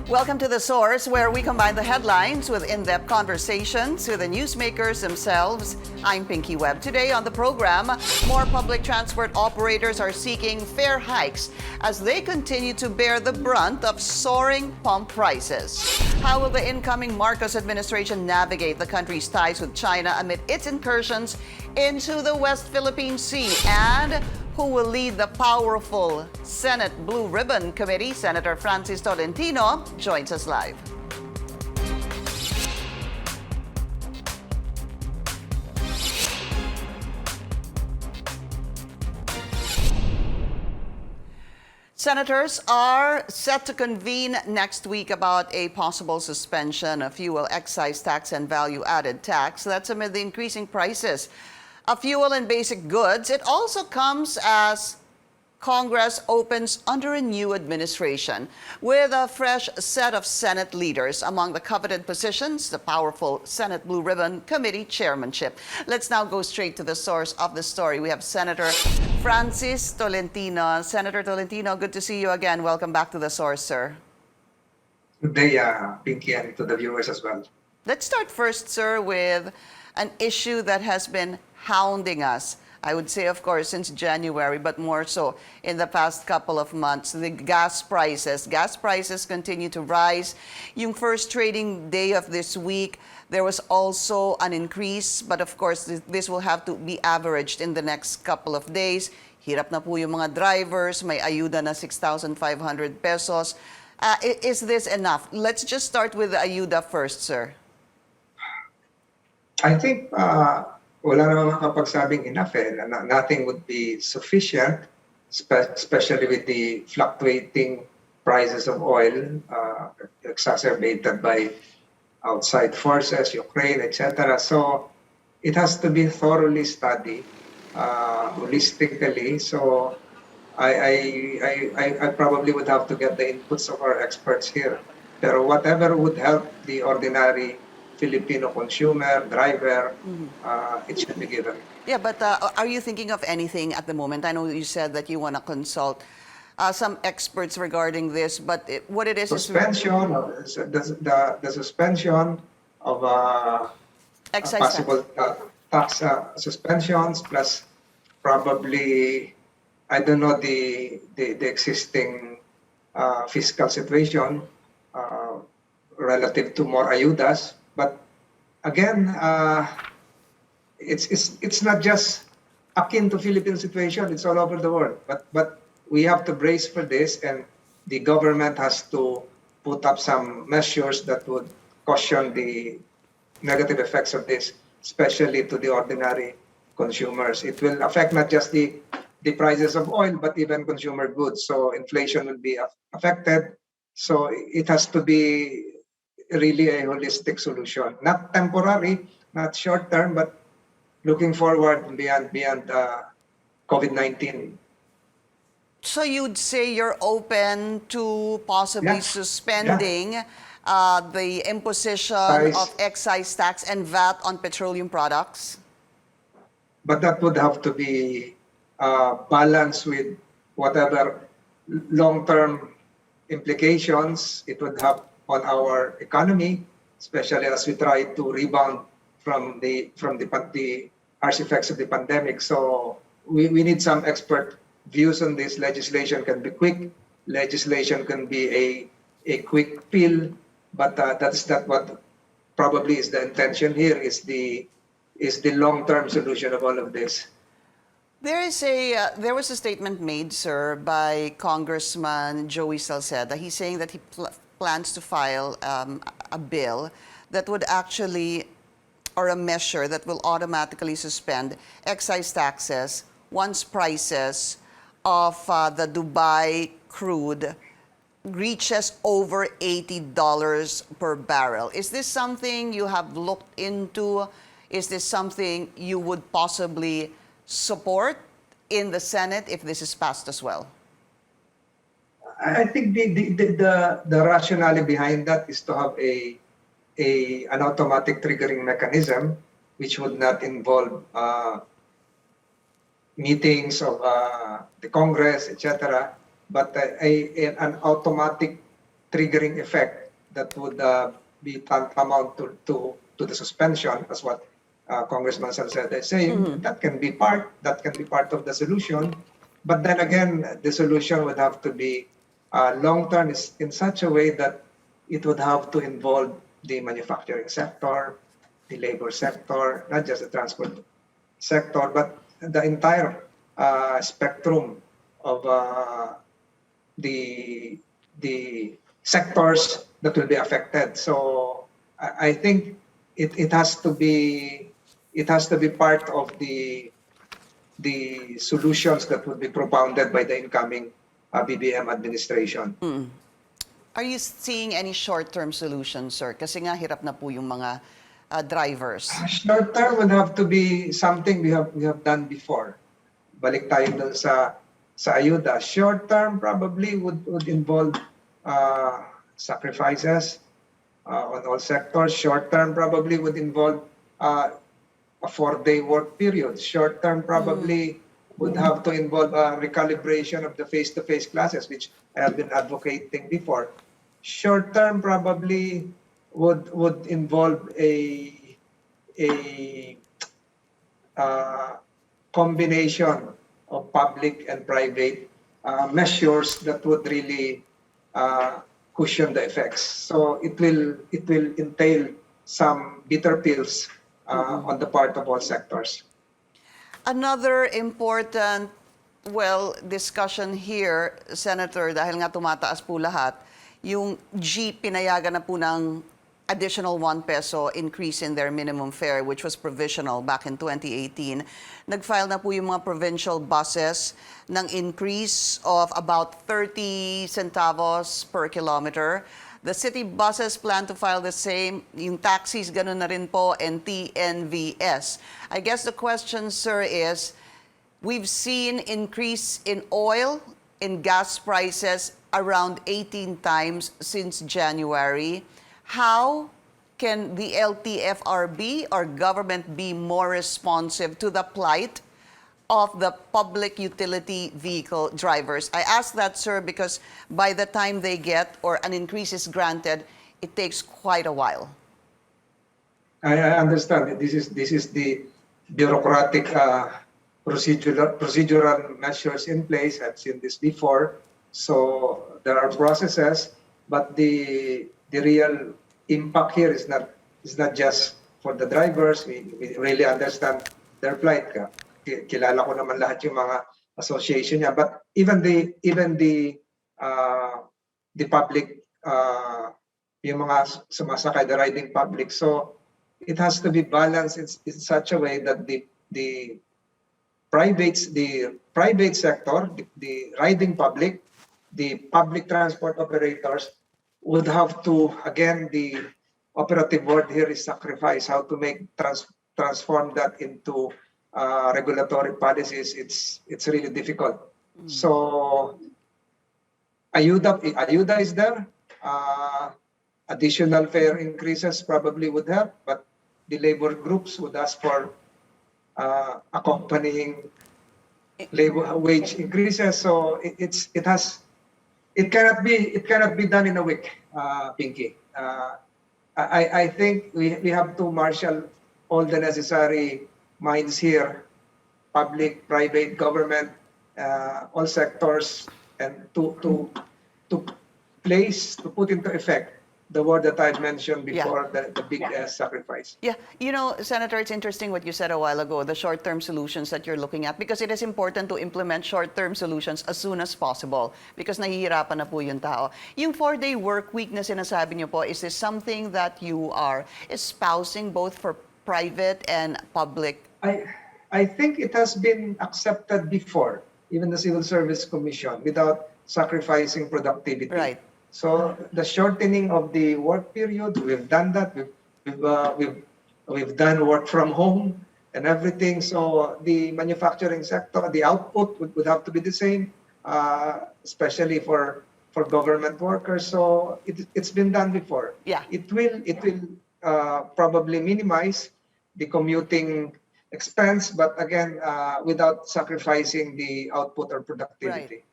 Welcome to The Source, where we combine the headlines with in-depth conversations with the newsmakers themselves. I'm Pinky Webb. Today on the program, more public transport operators are seeking fare hikes as they continue to bear the brunt of soaring pump prices. How will the incoming Marcos administration navigate the country's ties with China amid its incursions into the West Philippine Sea? And who will lead the powerful Senate Blue Ribbon Committee? Senator Francis Tolentino joins us live. Senators are set to convene next week about a possible suspension of fuel excise tax and value-added tax. That's amid the increasing prices of fuel and basic goods. It also comes as Congress opens under a new administration with a fresh set of Senate leaders. Among the coveted positions, the powerful Senate Blue Ribbon Committee chairmanship. Let's now go straight to the source of the story. We have Senator Francis Tolentino. Senator Tolentino, good to see you again. Welcome back to the source, sir. Good day, Pinky, and to the viewers as well. Let's start first, sir, with an issue that has been hounding us, I would say, of course, since January, but more so in the past couple of months, the gas prices. Gas prices continue to rise. Yung first trading day of this week, there was also an increase, but of course, this will have to be averaged in the next couple of days. Hirap na po yung mga drivers, may ayuda na 6,500 pesos. Is this enough? Let's just start with the ayuda first, sir. I think wala namang makapagsabing enough. Nothing would be sufficient, especially with the fluctuating prices of oil, exacerbated by outside forces, Ukraine, etc. So it has to be thoroughly studied, holistically. So I probably would have to get the inputs of our experts here. Pero whatever would help the ordinary Filipino consumer, driver, it should be given. Yeah, but are you thinking of anything at the moment? I know you said that you want to consult some experts regarding this, but what it is suspension the suspension of excise possible tax suspensions, plus probably, I don't know, the existing fiscal situation relative to more ayudas. But again, it's not just akin to Philippine situation; it's all over the world. But we have to brace for this, and the government has to put up some measures that would caution the negative effects of this, especially to the ordinary consumers. It will affect not just the prices of oil, but even consumer goods. So inflation will be affected. So it has to be really a holistic solution, not temporary, not short term, but looking forward beyond COVID-19. So you'd say you're open to possibly suspending the imposition of excise tax and VAT on petroleum products? But that would have to be balanced with whatever long-term implications it would have on our economy, especially as we try to rebound from the harsh effects of the pandemic. So we need some expert views on this. Legislation can be quick. Legislation can be a quick pill, but that's not what probably is the intention here. Is the long-term solution of all of this. There was a statement made, sir, by Congressman Joey Salceda. He's saying that he plans to file a bill that would actually, or a measure that will automatically suspend excise taxes once prices of the Dubai crude reaches over $80 per barrel. Is this something you have looked into? Is this something you would possibly support in the Senate if this is passed as well? I think the rationale behind that is to have an automatic triggering mechanism, which would not involve meetings of the Congress, etc., but an automatic triggering effect that would be tantamount to the suspension, as what Congressman Salceda is saying. That can be part of the solution. But then again, the solution would have to be long-term in such a way that it would have to involve the manufacturing sector, the labor sector, not just the transport sector, but the entire spectrum of the sectors that will be affected. So I think it has to be part of the solutions that would be propounded by the incoming BBM administration. Are you seeing any short-term solutions, sir? Kasi nga hirap na po yung mga drivers. Short term would have to be something we have done before. Balik tayo dun sa ayuda. Short term probably would involve sacrifices on all sectors. Short term probably would involve a 4-day work period. Short term probably would have to involve a recalibration of the face-to-face classes, which I have been advocating before. Short term probably would involve a combination of public and private measures that would really cushion the effects. So it will entail some bitter pills on the part of all sectors. Another important, discussion here, Senator, dahil nga tumataas po lahat, yung jeep pinayagan na po ng additional 1 peso increase in their minimum fare, which was provisional back in 2018. Nag-file na po yung mga provincial buses ng increase of about 30 centavos per kilometer. The city buses plan to file the same. Yung taxis, ganun na rin po, and TNVS. I guess the question, sir, is we've seen increase in oil, in gas prices around 18 times since January. How can the LTFRB or government be more responsive to the plight of the public utility vehicle drivers? I ask that, sir, because by the time they get or an increase is granted, it takes quite a while. I understand. This is the bureaucratic procedural measures in place. I've seen this before. So there are processes, but the real impact here is not just for the drivers. We really understand their plight. Kilala ko naman lahat yung mga association niya, but even the public, yung mga sumasakay, the riding public. So it has to be balanced in such a way that the private sector, the riding public, the public transport operators would have to, again, the operative word here is sacrifice, how to transform that into regulatory policies. It's really difficult. So ayuda is there. Additional fare increases probably would help, but the labor groups would ask for accompanying labor wage increases. So it cannot be done in a week, Pinky. I think we have to marshal all the necessary minds here, public, private, government, all sectors, and to put into effect the word that I mentioned before, the big sacrifice. Yeah, you know, Senator, it's interesting what you said a while ago, the short-term solutions that you're looking at, because it is important to implement short-term solutions as soon as possible because nahihirapan na po yung tao. Yung 4-day work week na sinasabi niyo po, is this something that you are espousing both for private and public? I think it has been accepted before, even the Civil Service Commission, without sacrificing productivity. Right. So the shortening of the work period, we've done that. We've done work from home and everything. So the manufacturing sector, the output would have to be the same, especially for government workers. So it's been done before. Yeah. It will probably minimize the commuting expense, but again, without sacrificing the output or productivity. Right.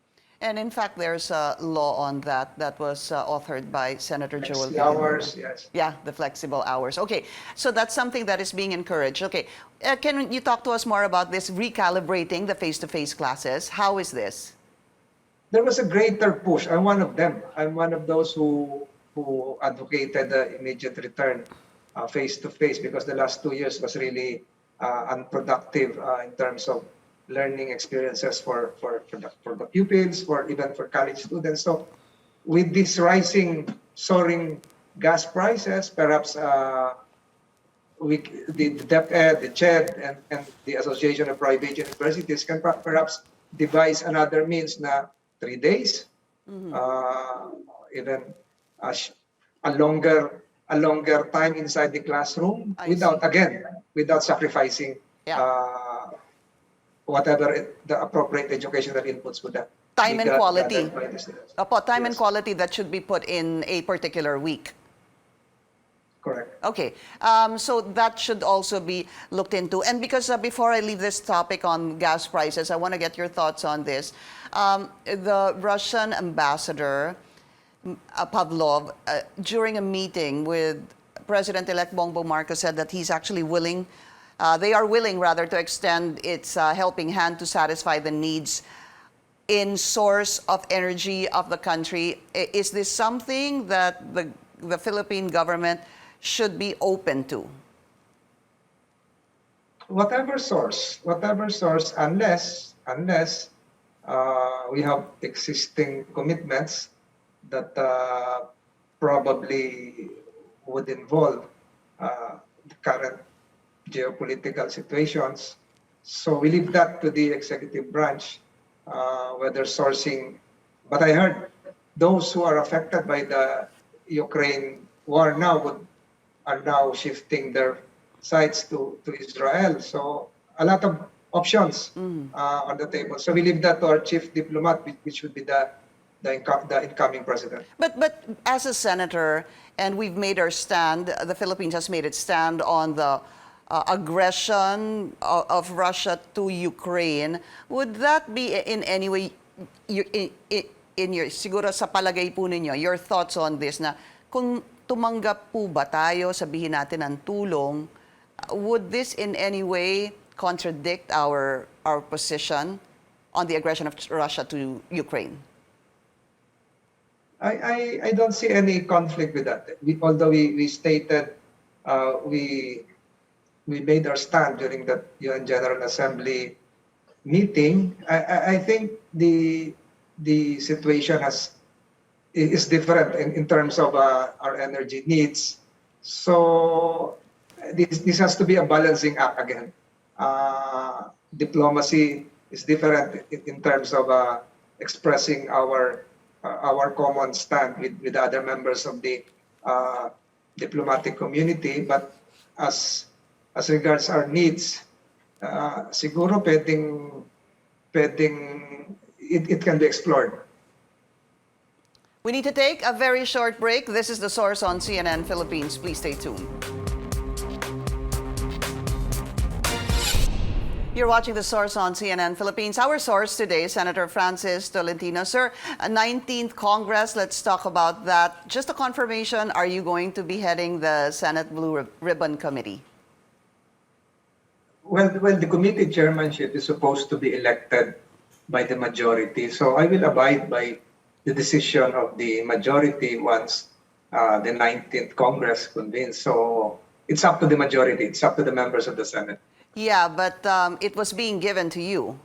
And in fact, there's a law on that that was authored by Senator Joel Flexi Villanueva. hours, yes. Yeah, the flexible hours. Okay, so that's something that is being encouraged. Okay, can you talk to us more about this recalibrating the face-to-face classes? How is this? There was a greater push. I'm one of them. I'm one of those who advocated the immediate return face to face, because the last 2 years was really unproductive in terms of learning experiences for the pupils, for even for college students. So with this rising, soaring gas prices, perhaps the DepEd, the CHED, and the Association of Private Universities can perhaps devise another means na 3 days, even a, sh- a longer time inside the classroom, I without see. again without sacrificing Yeah. whatever the appropriate educational inputs would have Time and quality. gathered by the students. Opo, time and Yes. quality that should be put in a particular week. Correct. Okay, so that should also be looked into. And because before I leave this topic on gas prices, I want to get your thoughts on this. The Russian ambassador, Pavlov, during a meeting with President-elect Bongbong Marcos, said that he's actually willing, they are willing rather, to extend its helping hand to satisfy the needs in source of energy of the country. Is this something that the Philippine government should be open to? Whatever source, unless we have existing commitments that probably would involve the current geopolitical situations. So we leave that to the executive branch, whether sourcing. But I heard those who are affected by the Ukraine war are now shifting their sights to Israel. So a lot of options on the table. So we leave that to our chief diplomat, which would be the incoming president. But as a senator, and we've made our stand, the Philippines has made its stand on the aggression of Russia to Ukraine. Would that be in any way, in your, siguro sa palagay po ninyo, your thoughts on this, na kung tumanggap po ba tayo, sabihin natin, ng tulong, would this in any way contradict our position on the aggression of Russia to Ukraine? I don't see any conflict with that. Although we stated, we made our stand during the UN General Assembly meeting. I think the situation is different in terms of our energy needs. So this has to be a balancing act again. Diplomacy is different in terms of expressing our common stand with other members of the diplomatic community, but as regards our needs, siguro pwedeng it can be explored. We need to take a very short break. This is The Source on CNN Philippines. Please stay tuned. You're watching The Source on CNN Philippines. Our source today, Senator Francis Tolentino. Sir, 19th Congress, let's talk about that. Just a confirmation, are you going to be heading the Senate Blue Ribbon Committee? Well, the committee chairmanship is supposed to be elected by the majority. So I will abide by the decision of the majority once the 19th Congress convenes. So it's up to the majority. It's up to the members of the Senate. Yeah, but it was being given to you.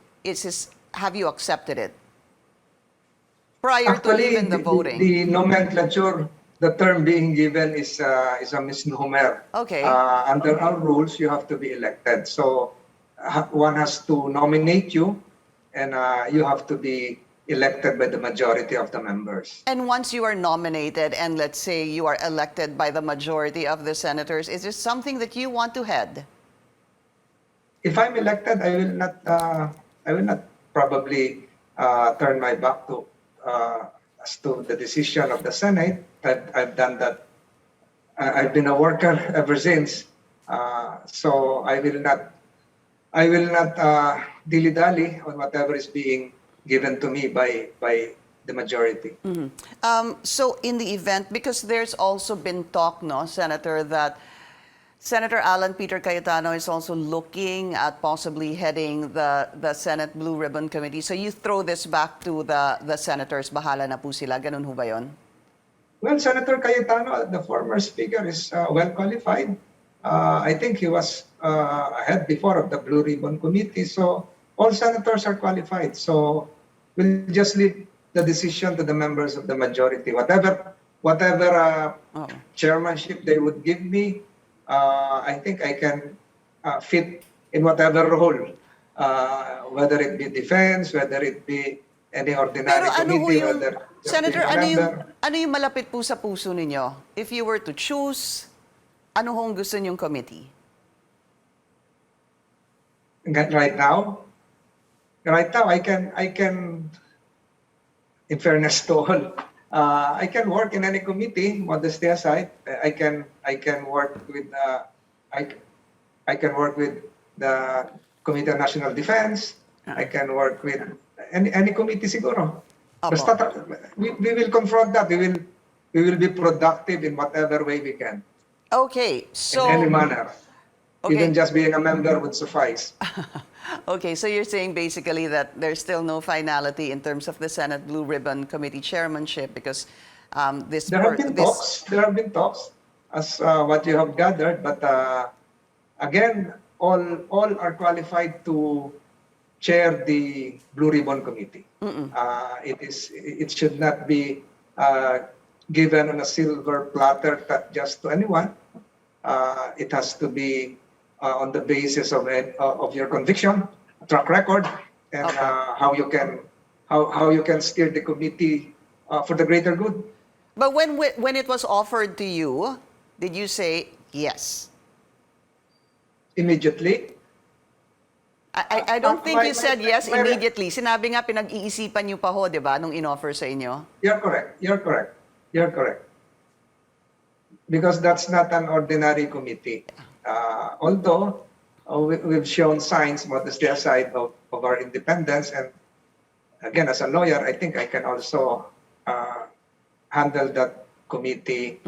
Have you accepted it? Prior to even the voting. The nomenclature, the term being given is a misnomer. Okay. Under our rules, you have to be elected. So one has to nominate you, and you have to be elected by the majority of the members. And once you are nominated, and let's say you are elected by the majority of the senators, is this something that you want to head? If I'm elected, I will not probably turn my back to as to the decision of the Senate. I've done that. I've been a worker ever since. So I will not dilly-dally on whatever is being given to me by the majority. So in the event, because there's also been talk, no, Senator, that Senator Alan Peter Cayetano is also looking at possibly heading the Senate Blue Ribbon Committee. So you throw this back to the senators, bahala na po sila. Ganun ho ba yun? Well, Senator Cayetano, the former speaker, is well qualified. I think he was ahead before of the Blue Ribbon Committee. So all senators are qualified. So we'll just leave the decision to the members of the majority. Whatever chairmanship they would give me, I think I can fit in whatever role, whether it be defense, whether it be any ordinary Pero ano ho committee, yung, whether Senator, being a member. ano yung malapit po sa puso ninyo? If you were to choose, ano hong gusto niyong committee? Right now, I can, in fairness to all, I can work in any committee. Modesty aside, I can work with I can work with the Committee on National Defense. I can work with any committee siguro. Apo. Basta we will confront that. We will be productive in whatever way we can, Okay, so... in any manner. Okay. Even just being a member would suffice. Okay, so you're saying basically that there's still no finality in terms of the Senate Blue Ribbon Committee chairmanship because There have been talks, as what you have gathered, but again, all are qualified to chair the Blue Ribbon Committee. It should not be given on a silver platter just to anyone. It has to be on the basis of your conviction, track record, and how you can steer the committee for the greater good. But when it was offered to you, did you say yes? Immediately. I don't think you said yes immediately. Sinabi nga pinag-iisipan niyo pa ho, di ba, nung in-offer sa inyo? You're correct. Because that's not an ordinary committee. Although we've shown signs, modesty aside, of our independence, and again, as a lawyer, I think I can also handle that committee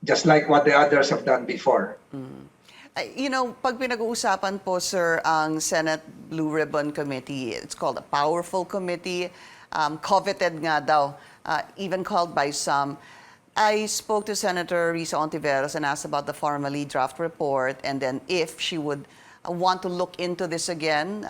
just like what the others have done before. You know, pag pinag-uusapan po, sir, ang Senate Blue Ribbon Committee, it's called a powerful committee, coveted nga daw, even called by some. I spoke to Senator Risa Ontiveros and asked about the formally draft report, and then if she would want to look into this again,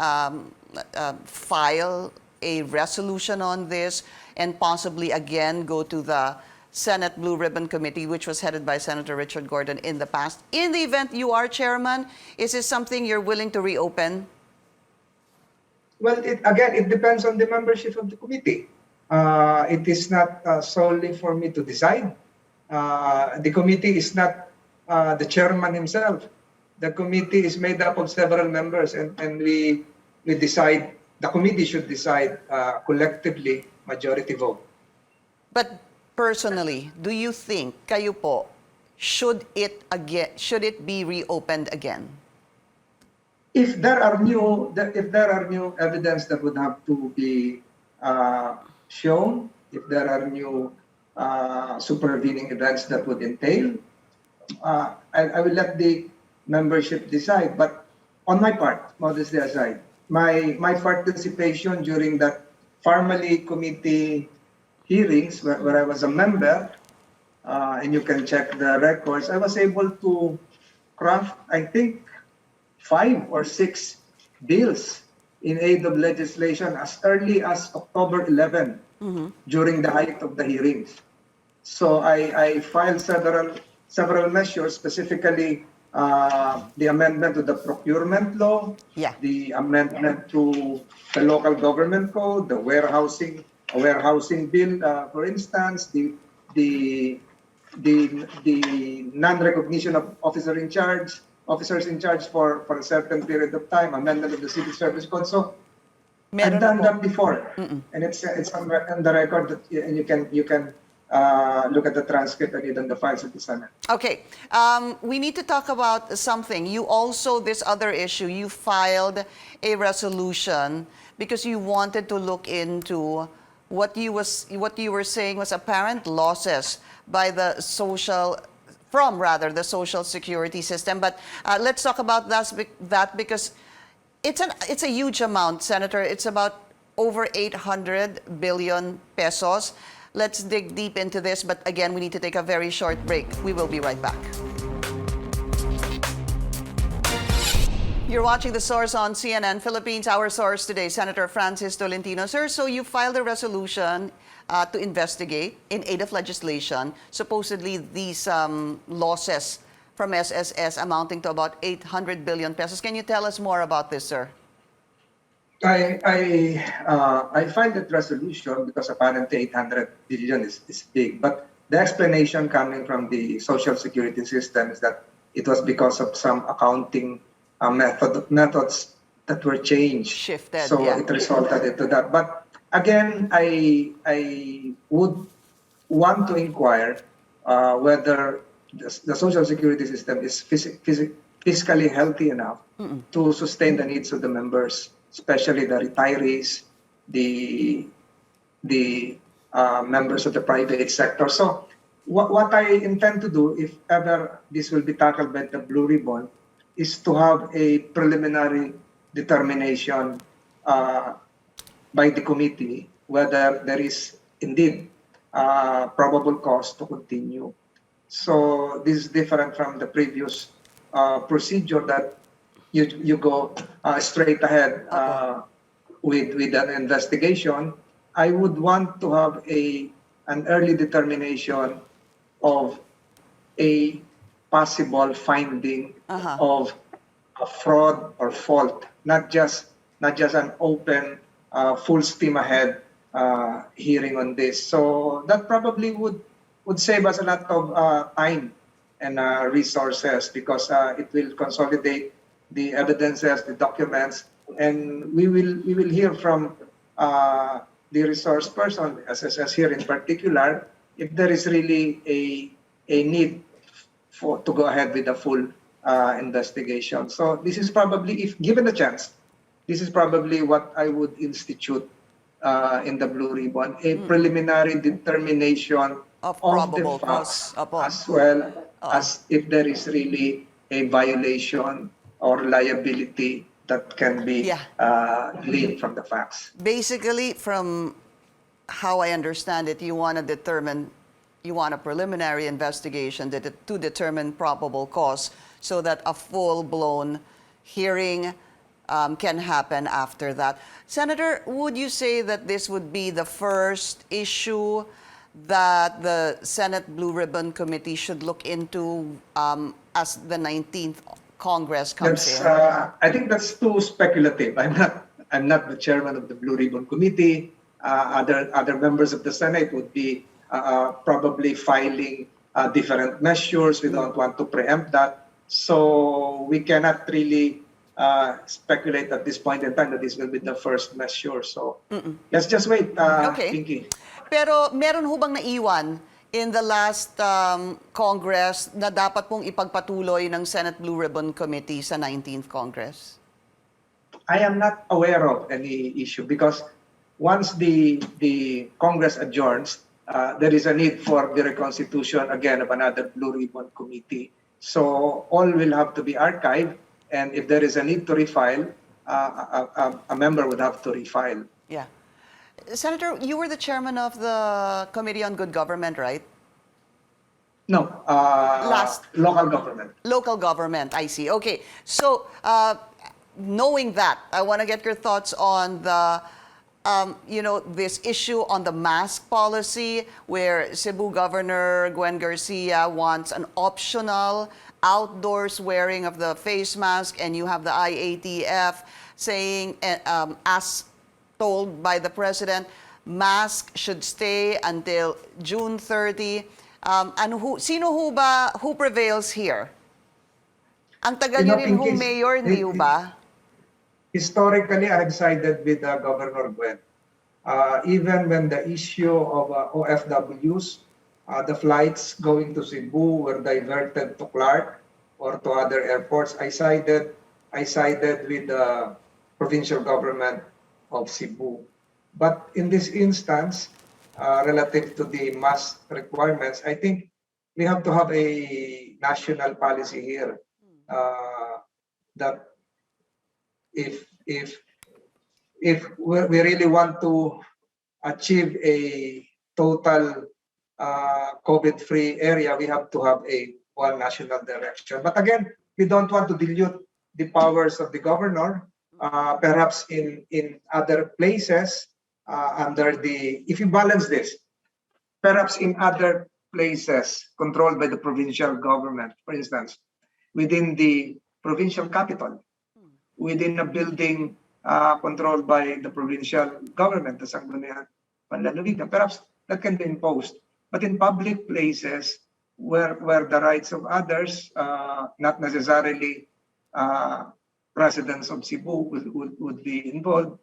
file a resolution on this, and possibly again go to the Senate Blue Ribbon Committee, which was headed by Senator Richard Gordon in the past. In the event you are chairman, is this something you're willing to reopen? Well, it depends on the membership of the committee. It is not solely for me to decide. The committee is not the chairman himself. The committee is made up of several members, and we decide. The committee should decide collectively, majority vote. But personally, do you think kayo po should it be reopened again? If there are new evidence that would have to be shown, if there are new supervening events that would entail, I will let the membership decide. But on my part, modesty aside, my participation during that formally committee hearings where I was a member, and you can check the records, I was able to craft, I think, 5 or 6 bills in aid of legislation as early as October 11 during the height of the hearings. So I filed several measures, specifically the amendment to the procurement law, the amendment to the local government code, the warehousing bill, for instance, the non-recognition of officers in charge for a certain period of time, amendment of the Civil Service Code. So I've done that before, and it's on the record, and you can look at the transcript and even the files of the Senate. Okay, we need to talk about something. You also, this other issue, you filed a resolution because you wanted to look into what you were saying was apparent losses by the social security system. But let's talk about that because it's a huge amount, Senator. It's about over 800 billion pesos. Let's dig deep into this, but again, we need to take a very short break. We will be right back. You're watching The Source on CNN Philippines. Our source today, Senator Francis Tolentino. Sir, so you filed a resolution to investigate in aid of legislation, supposedly these losses from SSS amounting to about 800 billion pesos. Can you tell us more about this, sir? I find that resolution because apparently 800 billion is big, but the explanation coming from the social security system is that it was because of some accounting methods that were changed. Shifted, so yeah. it resulted into that. But again, I would want to inquire whether the social security system is fiscally healthy enough to sustain the needs of the members, especially the retirees, the members of the private sector. So what I intend to do, if ever this will be tackled by the Blue Ribbon, is to have a preliminary determination by the committee whether there is indeed probable cause to continue. So this is different from the previous procedure that you go straight ahead with an investigation. I would want to have an early determination of a possible finding of a fraud or fault, not just an open, full steam ahead hearing on this. So that probably would save us a lot of time and resources because it will consolidate the evidences, the documents, and we will hear from the resource person, SSS here in particular, if there is really a need to go ahead with a full investigation. So this is probably, if given the chance, this is probably what I would institute in the Blue Ribbon, a preliminary determination Of of the probable facts, cause. as well as if there is really a violation or liability that can be gleaned from the facts. Basically, from how I understand it, you want a preliminary investigation to determine probable cause so that a full-blown hearing can happen after that. Senator, would you say that this would be the first issue that the Senate Blue Ribbon Committee should look into as the 19th Congress comes in? I think that's too speculative. I'm not the chairman of the Blue Ribbon Committee. Other members of the Senate would be probably filing different measures. We don't want to preempt that. So we cannot really speculate at this point in time that this will be the first measure. So let's just wait, Pinky. Pero meron ho bang naiwan in the last Congress na dapat pong ipagpatuloy ng Senate Blue Ribbon Committee sa 19th Congress? I am not aware of any issue because once the Congress adjourns, there is a need for the reconstitution again of another Blue Ribbon Committee. So all will have to be archived, and if there is a need to refile, a member would have to refile. Yeah. Senator, you were the chairman of the Committee on Good Government, right? No, local government. Local government, I see. Okay, so knowing that, I want to get your thoughts on the, this issue on the mask policy where Cebu Governor Gwen Garcia wants an optional outdoors wearing of the face mask, and you have the IATF saying, as told by the president, mask should stay until June 30. And who prevails here? Ang tagal niyo rin hong mayor, di ba? Historically, I've sided with Governor Gwen. Even when the issue of OFWs, the flights going to Cebu were diverted to Clark or to other airports, I sided with the provincial government of Cebu. But in this instance, relative to the mask requirements, I think we have to have a national policy here that if we really want to achieve a total COVID-free area, we have to have a one national direction. But again, we don't want to dilute the powers of the governor. Perhaps in other places, if you balance this, perhaps in other places controlled by the provincial government, for instance, within the provincial capital, within a building controlled by the provincial government, the Sangguniang Panlalawigan. Perhaps that can be imposed. But in public places where the rights of others, not necessarily residents of Cebu would be involved,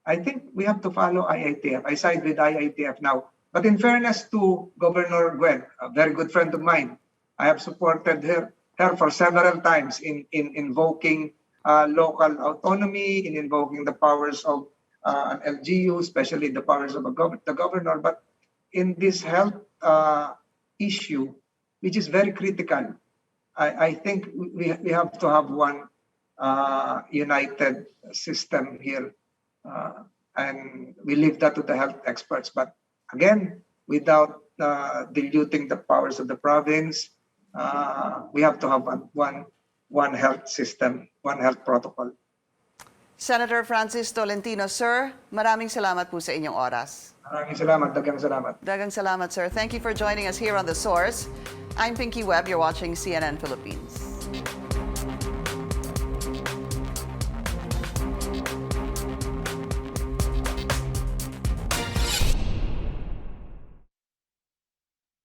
I think we have to follow IITF. I side with IITF now. But in fairness to Governor Gwen, a very good friend of mine, I have supported her for several times in invoking local autonomy, in invoking the powers of an LGU, especially the powers of the governor. But in this health issue, which is very critical, I think we have to have one united system here. And we leave that to the health experts. But again, without diluting the powers of the province, we have to have one health system, one health protocol. Senator Francis Tolentino, sir, maraming salamat po sa inyong oras. Maraming salamat, dagang salamat. Dagang salamat, sir. Thank you for joining us here on The Source. I'm Pinky Webb. You're watching CNN Philippines.